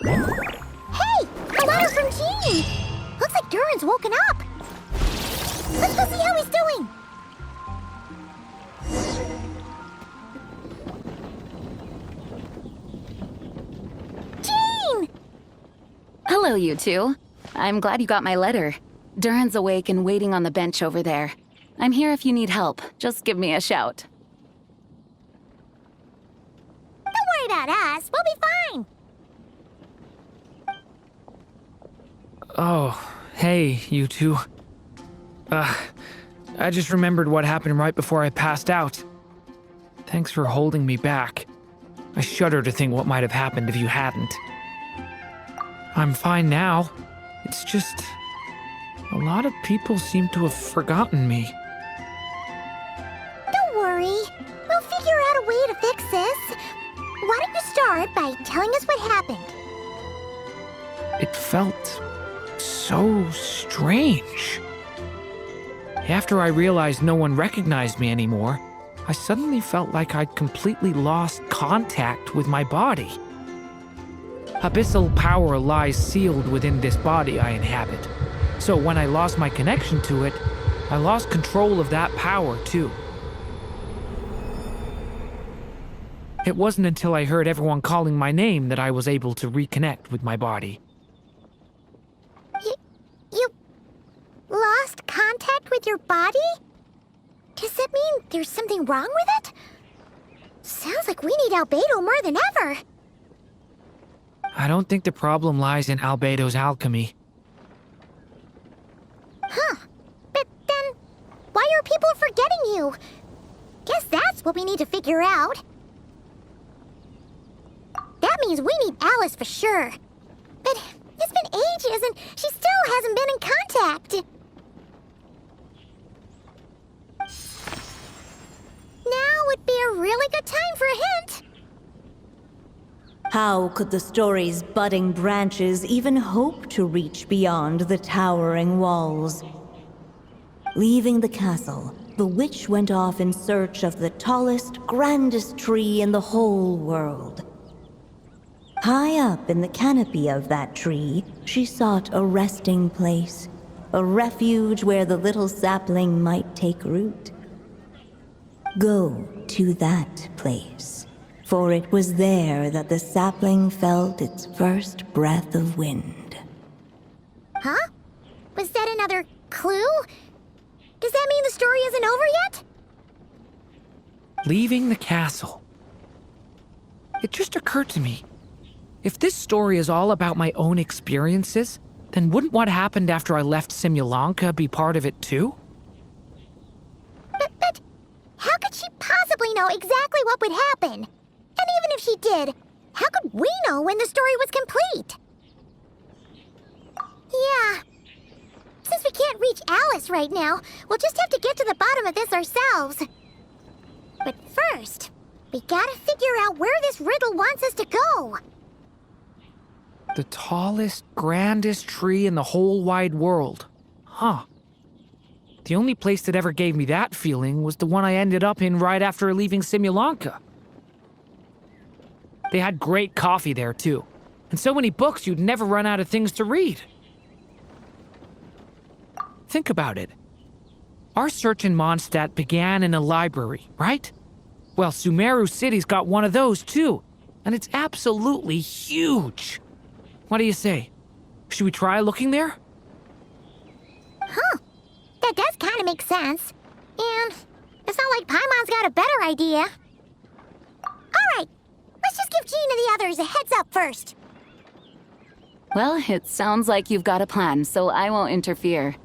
Hey! A letter from Gene! Looks like Durin's woken up. Let's go see how he's doing. Gene! Hello, you two. I'm glad you got my letter. Durin's awake and waiting on the bench over there. I'm here if you need help. Just give me a shout. Don't worry about us. We'll be fine. Oh, hey, you two. I just remembered what happened right before I passed out. Thanks for holding me back. I shudder to think what might have happened if you hadn't. I'm fine now. It's just... a lot of people seem to have forgotten me. Don't worry. We'll figure out a way to fix this. Why don't you start by telling us what happened? It felt so strange. After I realized no one recognized me anymore, I suddenly felt like I'd completely lost contact with my body. Abyssal power lies sealed within this body I inhabit. So when I lost my connection to it, I lost control of that power too. It wasn't until I heard everyone calling my name that I was able to reconnect with my body. You lost contact with your body? Does that mean there's something wrong with it? Sounds like we need Albedo more than ever. I don't think the problem lies in Albedo's alchemy. Huh. But then, why are people forgetting you? Guess that's what we need to figure out. That means we need Alice for sure. But it's been ages and she still hasn't been in contact. Now would be a really good time for a hint. How could the story's budding branches even hope to reach beyond the towering walls? Leaving the castle, the witch went off in search of the tallest, grandest tree in the whole world. High up in the canopy of that tree, she sought a resting place, a refuge where the little sapling might take root. Go to that place, for it was there that the sapling felt its first breath of wind. Huh? Was that another clue? Does that mean the story isn't over yet? Leaving the castle. It just occurred to me. If this story is all about my own experiences, then wouldn't what happened after I left Simulanka be part of it too? But how could she possibly know exactly what would happen? And even if she did, how could we know when the story was complete? Yeah. Since we can't reach Alice right now, we'll just have to get to the bottom of this ourselves. But first, we gotta figure out where this riddle wants us to go. The tallest, grandest tree in the whole wide world. Huh. The only place that ever gave me that feeling was the one I ended up in right after leaving Simulanka. They had great coffee there, too. And so many books you'd never run out of things to read. Think about it. Our search in Mondstadt began in a library, right? Well, Sumeru City's got one of those, too. And it's absolutely huge. What do you say? Should we try looking there? Huh. That does kind of make sense. And it's not like Paimon's got a better idea. All right. Let's just give Jean and the others a heads up first. Well, it sounds like you've got a plan, so I won't interfere.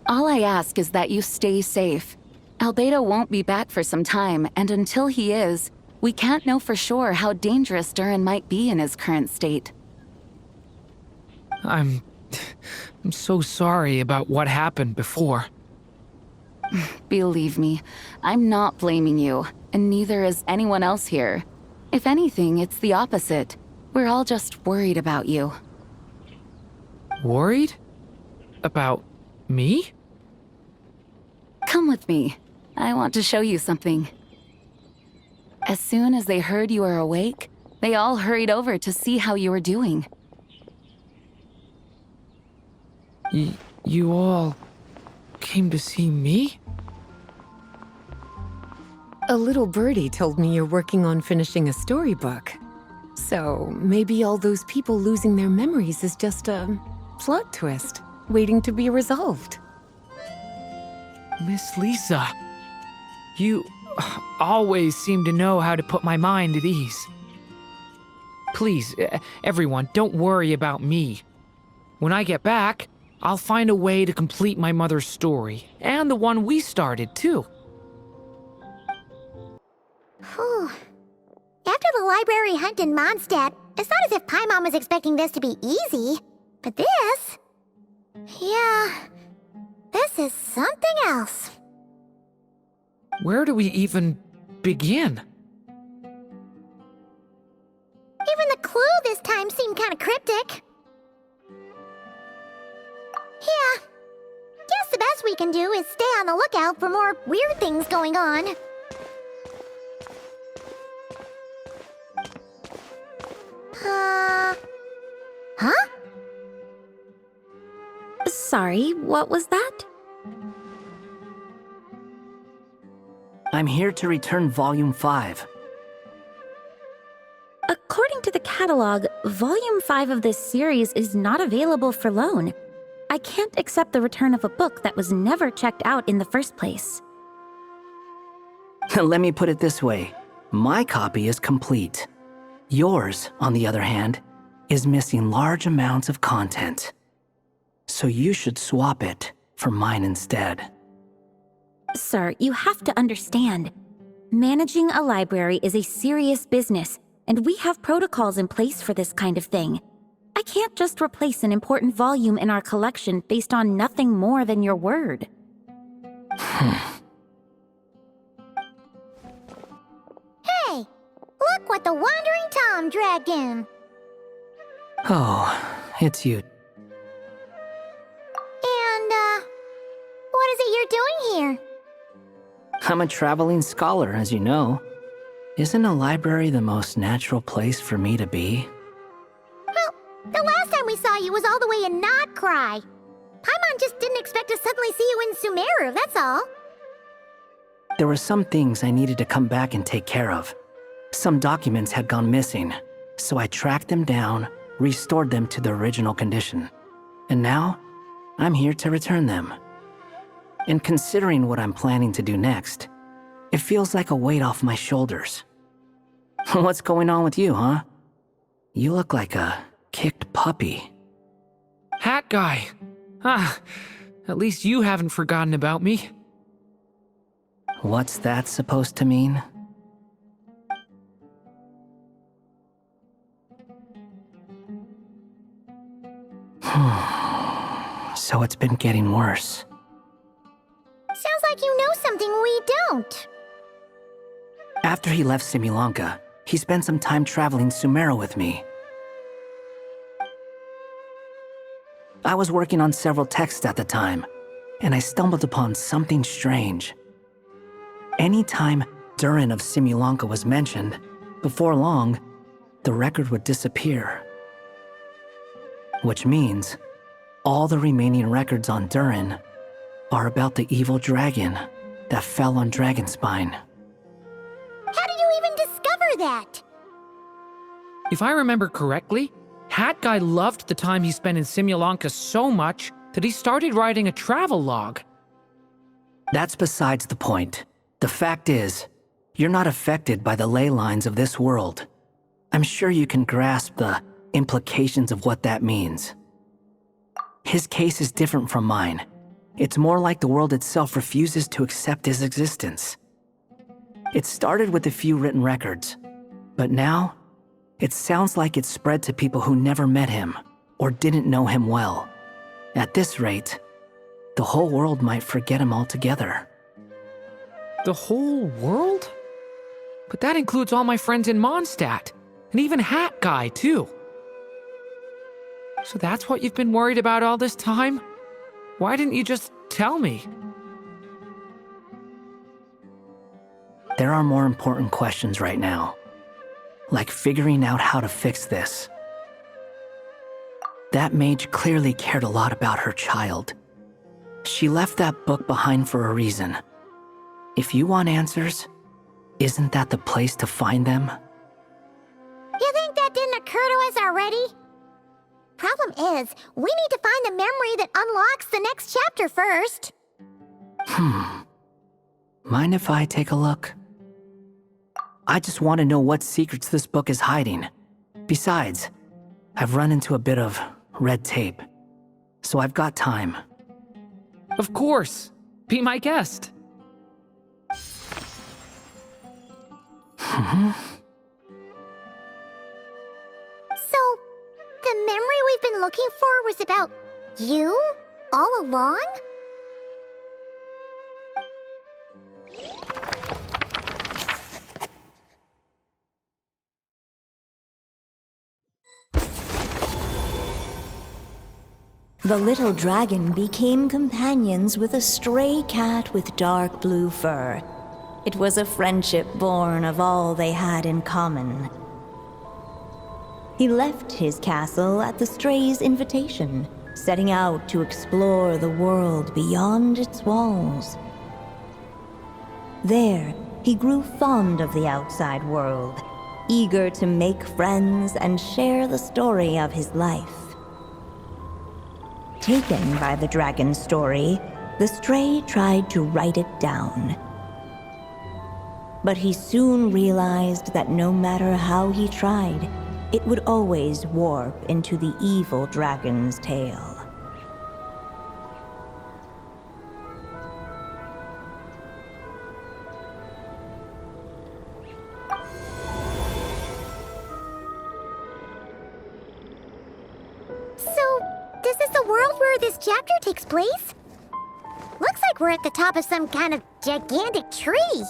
All I ask is that you stay safe. Albedo won't be back for some time, and until he is, we can't know for sure how dangerous Durin might be in his current state. I'm so sorry about what happened before. Believe me, I'm not blaming you, and neither is anyone else here. If anything, it's the opposite. We're all just worried about you. Worried? About me? Come with me. I want to show you something. As soon as they heard you were awake, They all hurried over to see how you were doing. You all came to see me? A little birdie told me you're working on finishing a storybook. So maybe all those people losing their memories is just a plot twist, waiting to be resolved. Miss Lisa, you always seem to know how to put my mind at ease. Please, everyone, don't worry about me. When I get back, I'll find a way to complete my mother's story, and the one we started, too. Whew. After the library hunt in Mondstadt, it's not as if Paimon was expecting this to be easy. But this... yeah... this is something else. Where do we even begin? Even the clue this time seemed kind of cryptic. Yeah. Guess the best we can do is stay on the lookout for more weird things going on. Huh? Sorry, what was that? I'm here to return Volume 5. According to the catalog, Volume 5 of this series is not available for loan. I can't accept the return of a book that was never checked out in the first place. Let me put it this way. My copy is complete. Yours, on the other hand, is missing large amounts of content. So you should swap it for mine instead. Sir, you have to understand. Managing a library is a serious business, and we have protocols in place for this kind of thing. I can't just replace an important volume in our collection based on nothing more than your word. Hey! Look what the Wandering Tom dragged in! Oh, it's you. And, what is it you're doing here? I'm a traveling scholar, as you know. Isn't a library the most natural place for me to be? Well, the last time we saw you was all the way in Notcry. Paimon just didn't expect to suddenly see you in Sumeru, that's all. There were some things I needed to come back and take care of. Some documents had gone missing, so I tracked them down, restored them to their original condition. And now, I'm here to return them. And considering what I'm planning to do next, it feels like a weight off my shoulders. What's going on with you, huh? You look like a kicked puppy. Hat guy. At least you haven't forgotten about me. What's that supposed to mean? So it's been getting worse. Sounds like you know something we don't. After he left Simulanka, he spent some time traveling Sumeru with me. I was working on several texts at the time, and I stumbled upon something strange. Anytime Durin of Simulanka was mentioned, before long, the record would disappear. Which means, all the remaining records on Durin are about the evil dragon that fell on Dragonspine. How did you even discover that? If I remember correctly, Hat Guy loved the time he spent in Simulanka so much that he started writing a travel log. That's besides the point. The fact is, you're not affected by the ley lines of this world. I'm sure you can grasp the implications of what that means. His case is different from mine. It's more like the world itself refuses to accept his existence. It started with a few written records, but now, it sounds like it's spread to people who never met him or didn't know him well. At this rate, the whole world might forget him altogether. The whole world? But that includes all my friends in Mondstadt, and even Hat Guy, too. So that's what you've been worried about all this time? Why didn't you just tell me? There are more important questions right now. like figuring out how to fix this. That mage clearly cared a lot about her child. She left that book behind for a reason. If you want answers, isn't that the place to find them? You think that didn't occur to us already? Problem is, we need to find the memory that unlocks the next chapter first. Mind if I take a look? I just want to know what secrets this book is hiding. Besides, I've run into a bit of red tape, so I've got time. Of course. Be my guest. So, the memory we've been looking for was about you? All along? The little dragon became companions with a stray cat with dark blue fur. It was a friendship born of all they had in common. He left his castle at the stray's invitation, setting out to explore the world beyond its walls. There, he grew fond of the outside world, eager to make friends and share the story of his life. Taken by the dragon's story, the stray tried to write it down. But he soon realized that no matter how he tried, it would always warp into the evil dragon's tale. So, this is the world where this chapter takes place? Looks like we're at the top of some kind of gigantic tree.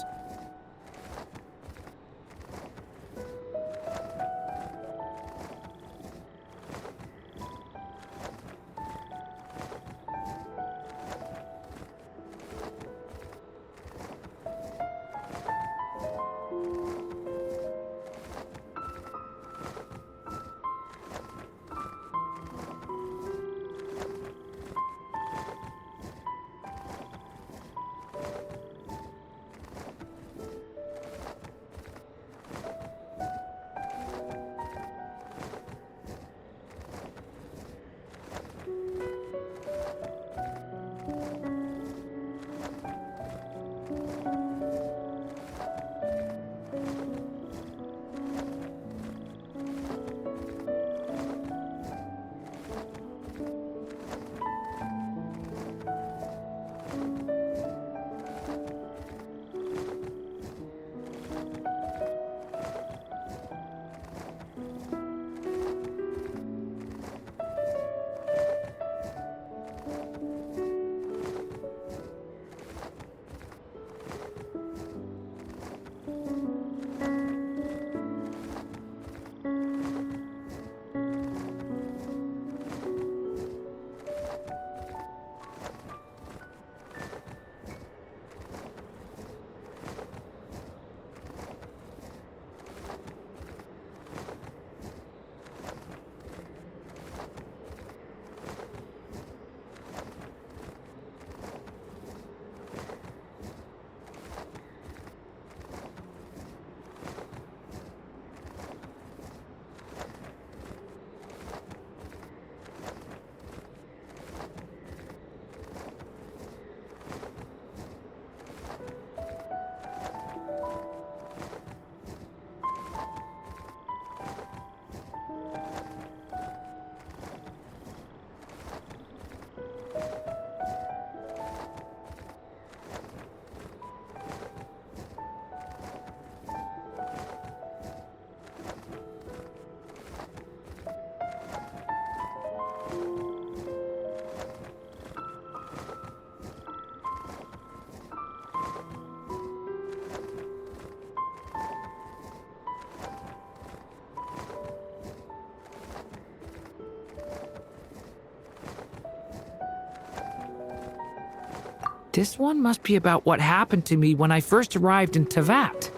This one must be about what happened to me when I first arrived in Tevat.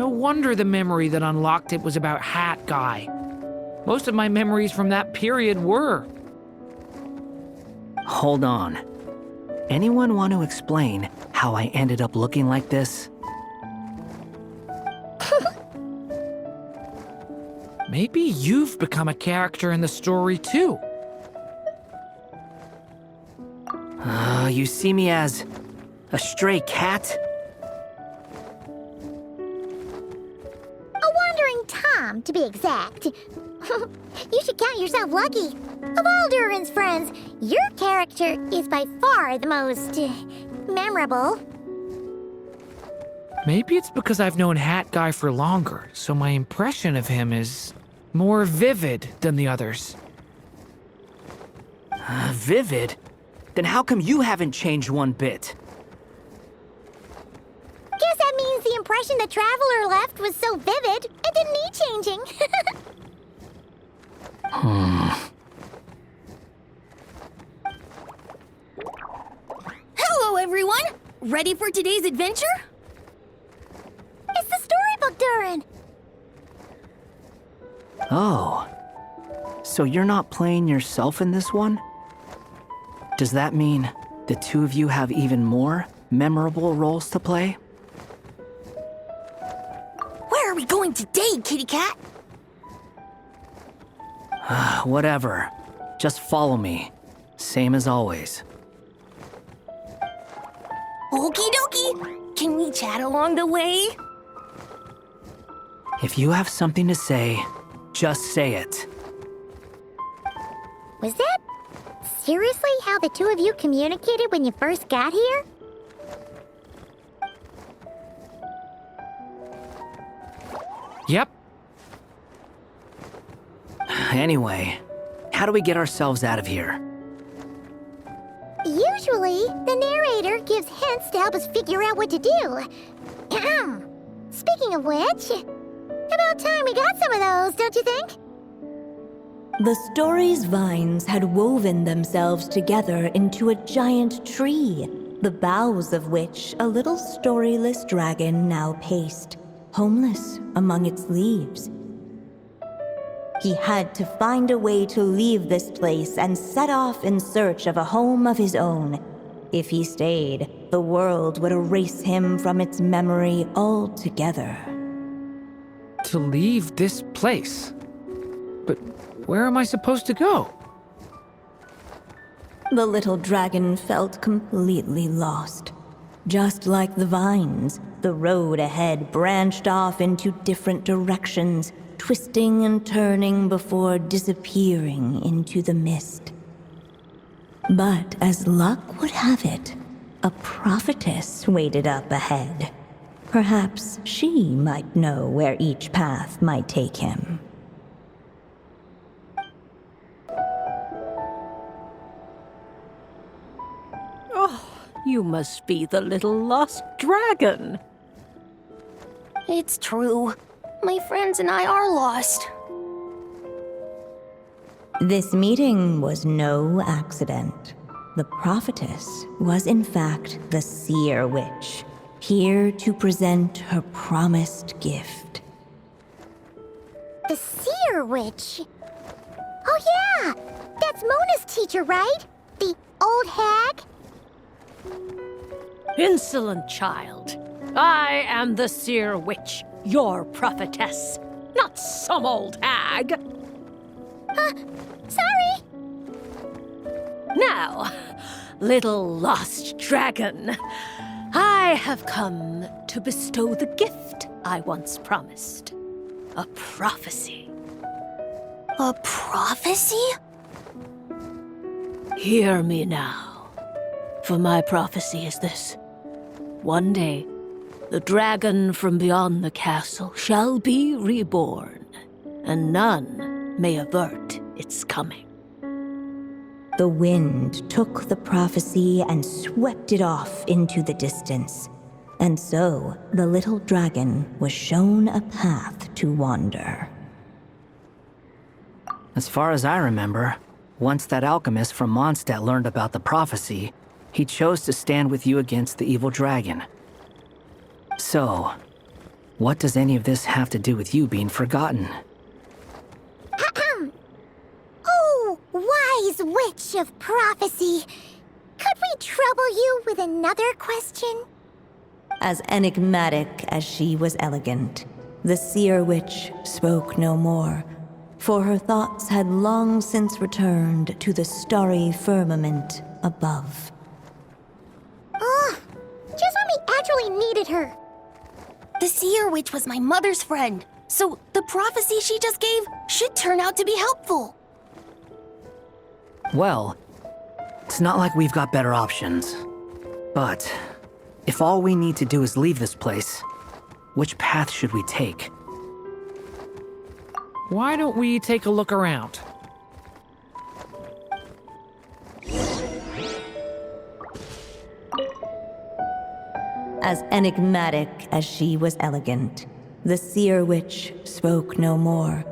No wonder the memory that unlocked it was about Hat Guy. Most of my memories from that period were. Hold on. Anyone want to explain how I ended up looking like this? Maybe you've become a character in the story too. You see me as a stray cat? A wandering Tom, to be exact. You should count yourself lucky. Of all Durin's friends, your character is by far the most memorable. Maybe it's because I've known Hat Guy for longer, so my impression of him is more vivid than the others. Vivid? Then how come you haven't changed one bit? Guess that means the impression the Traveler left was so vivid, it didn't need changing. Hello, everyone! Ready for today's adventure? It's the storybook, Durin. Oh. So you're not playing yourself in this one? Does that mean the two of you have even more memorable roles to play? Where are we going today, kitty cat? Whatever. Just follow me. Same as always. Okie dokie! Can we chat along the way? If you have something to say, just say it. Was that seriously how the two of you communicated when you first got here? Yep. Anyway, how do we get ourselves out of here? Usually, the narrator gives hints to help us figure out what to do. Speaking of which, about time we got some of those, don't you think? The story's vines had woven themselves together into a giant tree, the boughs of which a little storyless dragon now paced, homeless among its leaves. He had to find a way to leave this place and set off in search of a home of his own. If he stayed, the world would erase him from its memory altogether. To leave this place. But where am I supposed to go? The little dragon felt completely lost. Just like the vines, the road ahead branched off into different directions, twisting and turning before disappearing into the mist. But as luck would have it, a prophetess waited up ahead. Perhaps she might know where each path might take him. You must be the little lost dragon. It's true. My friends and I are lost. This meeting was no accident. The prophetess was in fact the seer witch, here to present her promised gift. The seer witch. Oh yeah, that's Mona's teacher, right? The old hag? Insolent child. I am the seer witch, your prophetess, not some old hag. Sorry. Now, little lost dragon, I have come to bestow the gift I once promised. A prophecy. A prophecy? Hear me now, for my prophecy is this. One day, the dragon from beyond the castle shall be reborn, and none may avert its coming. The wind took the prophecy and swept it off into the distance. And so, the little dragon was shown a path to wander. As far as I remember, once that alchemist from Mondstadt learned about the prophecy, he chose to stand with you against the evil dragon. So, What does any of this have to do with you being forgotten? Oh, wise witch of prophecy. Could we trouble you with another question? As enigmatic as she was elegant, the seer witch spoke no more, for her thoughts had long since returned to the starry firmament above. Just when we actually needed her. The Seer Witch was my mother's friend, so the prophecy she just gave should turn out to be helpful. Well, it's not like we've got better options. But if all we need to do is leave this place, which path should we take? Why don't we take a look around? As enigmatic as she was elegant, the seer witch spoke no more,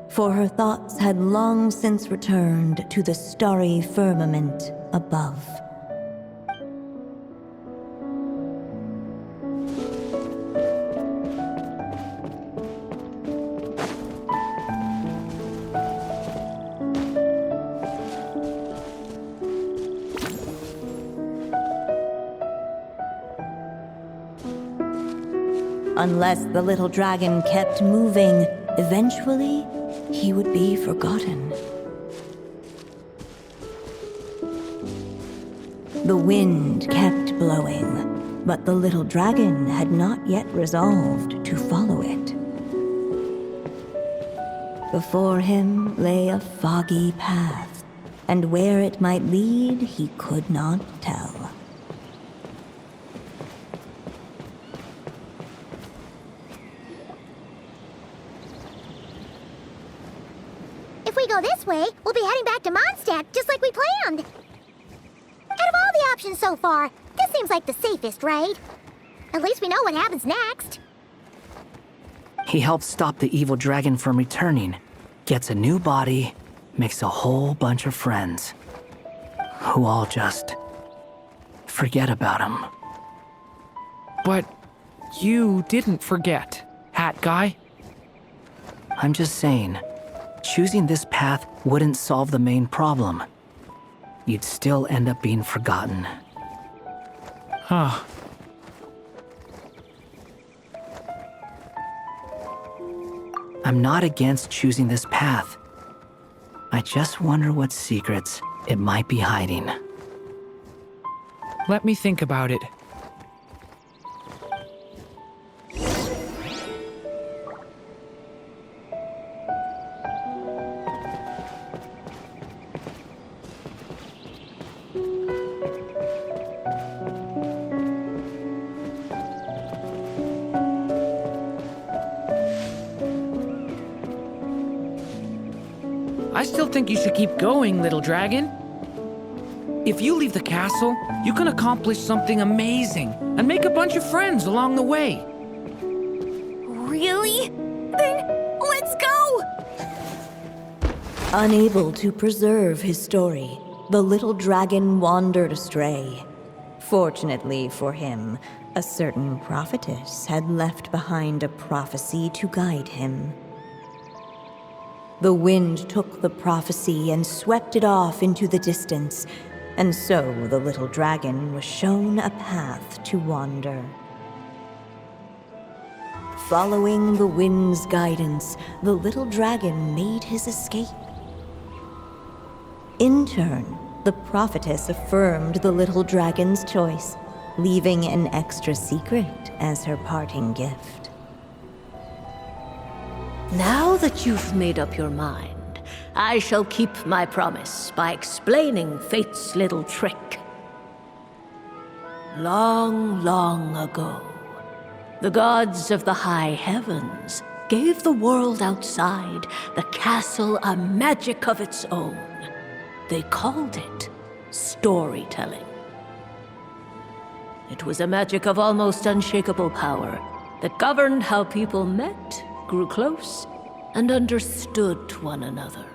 for her thoughts had long since returned to the starry firmament above. Unless the little dragon kept moving, eventually he would be forgotten. The wind kept blowing, but the little dragon had not yet resolved to follow it. Before him lay a foggy path, and where it might lead he could not tell. If we go this way, we'll be heading back to Mondstadt, just like we planned. Out of all the options so far, this seems like the safest, right? At least we know what happens next. He helps stop the evil dragon from returning, gets a new body, makes a whole bunch of friends, who all just forget about him. But you didn't forget, Hat Guy. I'm just saying, choosing this path wouldn't solve the main problem. You'd still end up being forgotten. Huh. I'm not against choosing this path. I just wonder what secrets it might be hiding. Let me think about it. I still think you should keep going, little dragon. If you leave the castle, you can accomplish something amazing and make a bunch of friends along the way. Really? Then let's go! Unable to preserve his story, the little dragon wandered astray. Fortunately for him, a certain prophetess had left behind a prophecy to guide him. The wind took the prophecy and swept it off into the distance, and so the little dragon was shown a path to wander. Following the wind's guidance, the little dragon made his escape. In turn, the prophetess affirmed the little dragon's choice, leaving an extra secret as her parting gift. Now that you've made up your mind, I shall keep my promise by explaining fate's little trick. Long, long ago, the gods of the high heavens gave the world outside the castle a magic of its own. They called it storytelling. It was a magic of almost unshakable power that governed how people met, grew close, and understood one another.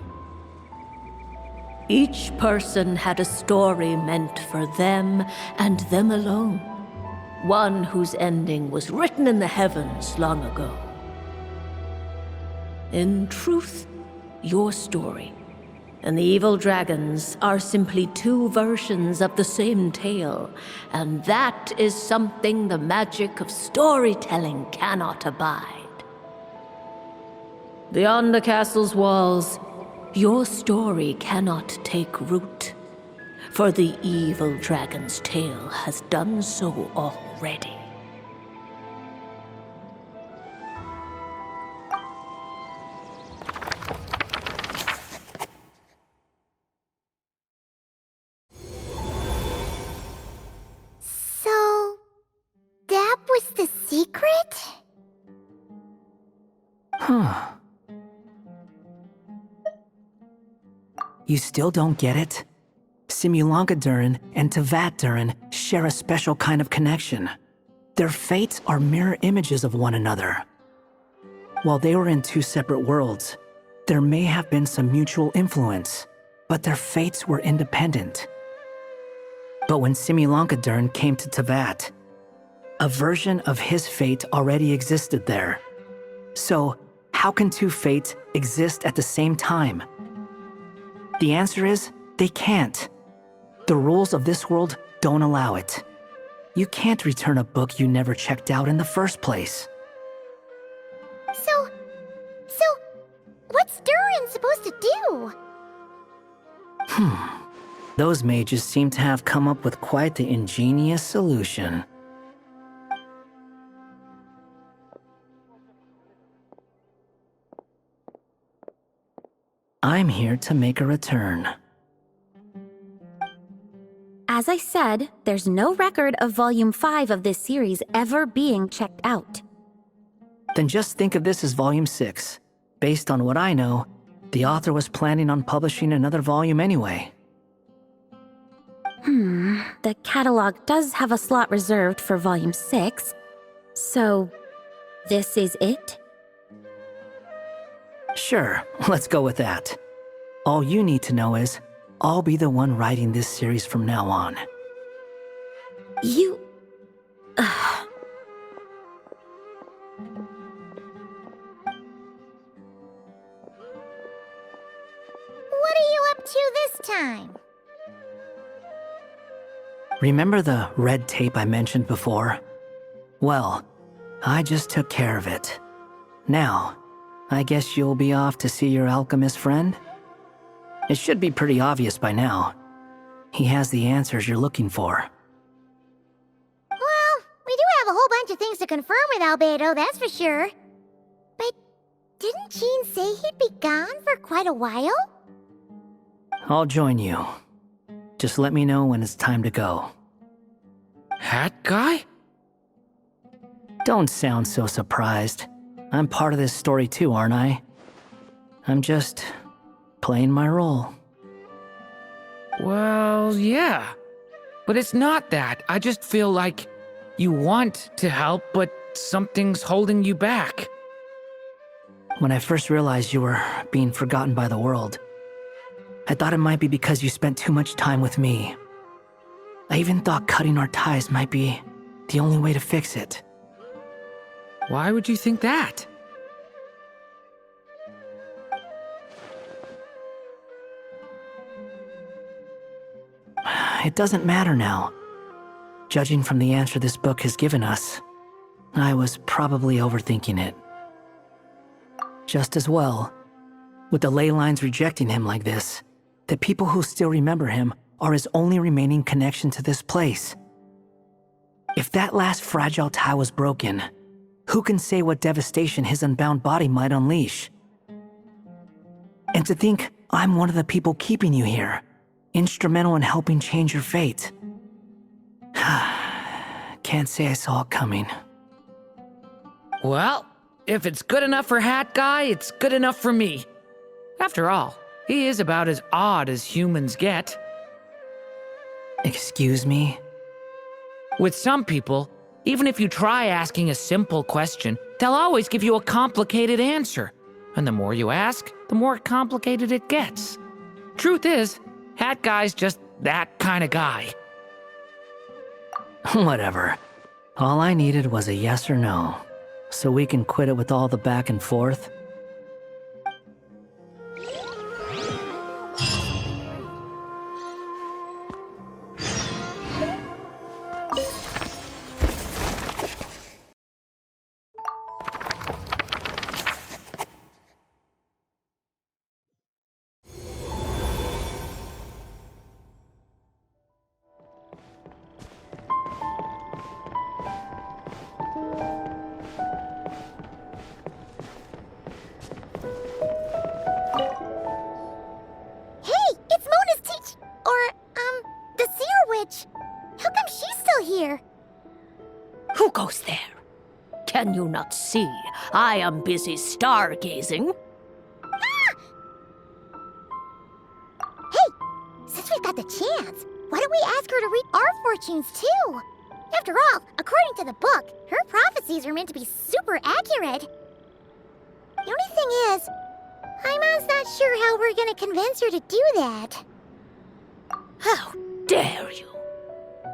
Each person had a story meant for them and them alone. one whose ending was written in the heavens long ago. In truth, your story and the evil dragons are simply two versions of the same tale, and that is something the magic of storytelling cannot abide. Beyond the castle's walls, your story cannot take root, for the evil dragon's tale has done so already. So, that was the secret? Huh. You still don't get it? Simulanka Durin and Tevat Durin share a special kind of connection. Their fates are mirror images of one another. While they were in two separate worlds, there may have been some mutual influence, but their fates were independent. But when Simulanka Durin came to Tevat, a version of his fate already existed there. So, how can two fates exist at the same time? The answer is, they can't. The rules of this world don't allow it. You can't return a book you never checked out in the first place. So, what's Durin supposed to do? Those mages seem to have come up with quite the ingenious solution. I'm here to make a return. As I said, there's no record of Volume 5 of this series ever being checked out. Then just think of this as Volume 6. Based on what I know, the author was planning on publishing another volume anyway. The catalog does have a slot reserved for Volume 6. So, this is it? Sure, let's go with that. All you need to know is, I'll be the one writing this series from now on. You... What are you up to this time? Remember the red tape I mentioned before? Well, I just took care of it. Now, I guess you'll be off to see your alchemist friend? It should be pretty obvious by now. He has the answers you're looking for. Well, we do have a whole bunch of things to confirm with Albedo, that's for sure. But didn't Jean say he'd be gone for quite a while? I'll join you. Just let me know when it's time to go. Hat guy? Don't sound so surprised. I'm part of this story too, aren't I? I'm just playing my role. Well, yeah. But it's not that. I just feel like you want to help, but something's holding you back. When I first realized you were being forgotten by the world, I thought it might be because you spent too much time with me. I even thought cutting our ties might be the only way to fix it. Why would you think that? It doesn't matter now. Judging from the answer this book has given us, I was probably overthinking it. Just as well, with the ley lines rejecting him like this, the people who still remember him are his only remaining connection to this place. If that last fragile tie was broken, who can say what devastation his unbound body might unleash? And to think I'm one of the people keeping you here, instrumental in helping change your fate. Can't say I saw it coming. Well, if it's good enough for Hat Guy, it's good enough for me. After all, he is about as odd as humans get. Excuse me? With some people, even if you try asking a simple question, they'll always give you a complicated answer. And the more you ask, the more complicated it gets. Truth is, Hat Guy's just that kind of guy. Whatever. All I needed was a yes or no, so we can quit it with all the back and forth. Hey, it's Mona's teach... the seer witch. How come she's still here? Who goes there? Can you not see? I am busy stargazing. Since we've got the chance, why don't we ask her to read our fortunes too? After all, according to the book, her prophecies are meant to be super accurate. The only thing is, Paimon's not sure how we're gonna convince her to do that. How dare you?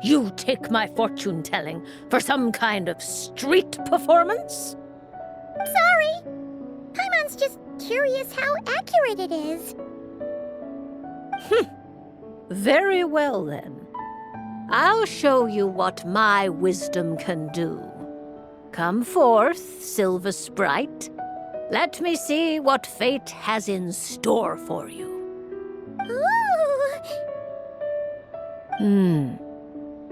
You take my fortune telling for some kind of street performance? Sorry. Paimon's just curious how accurate it is. Very well then. I'll show you what my wisdom can do. Come forth, Silver Sprite. Let me see what fate has in store for you. Ooh.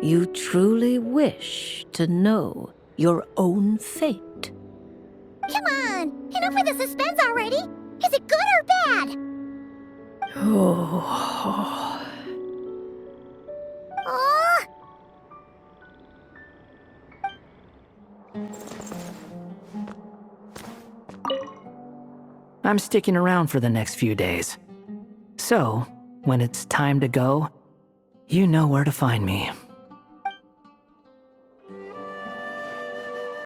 You truly wish to know your own fate. Come on, enough with the suspense already. Is it good or bad? Oh. Oh. I'm sticking around for the next few days. So, when it's time to go, you know where to find me.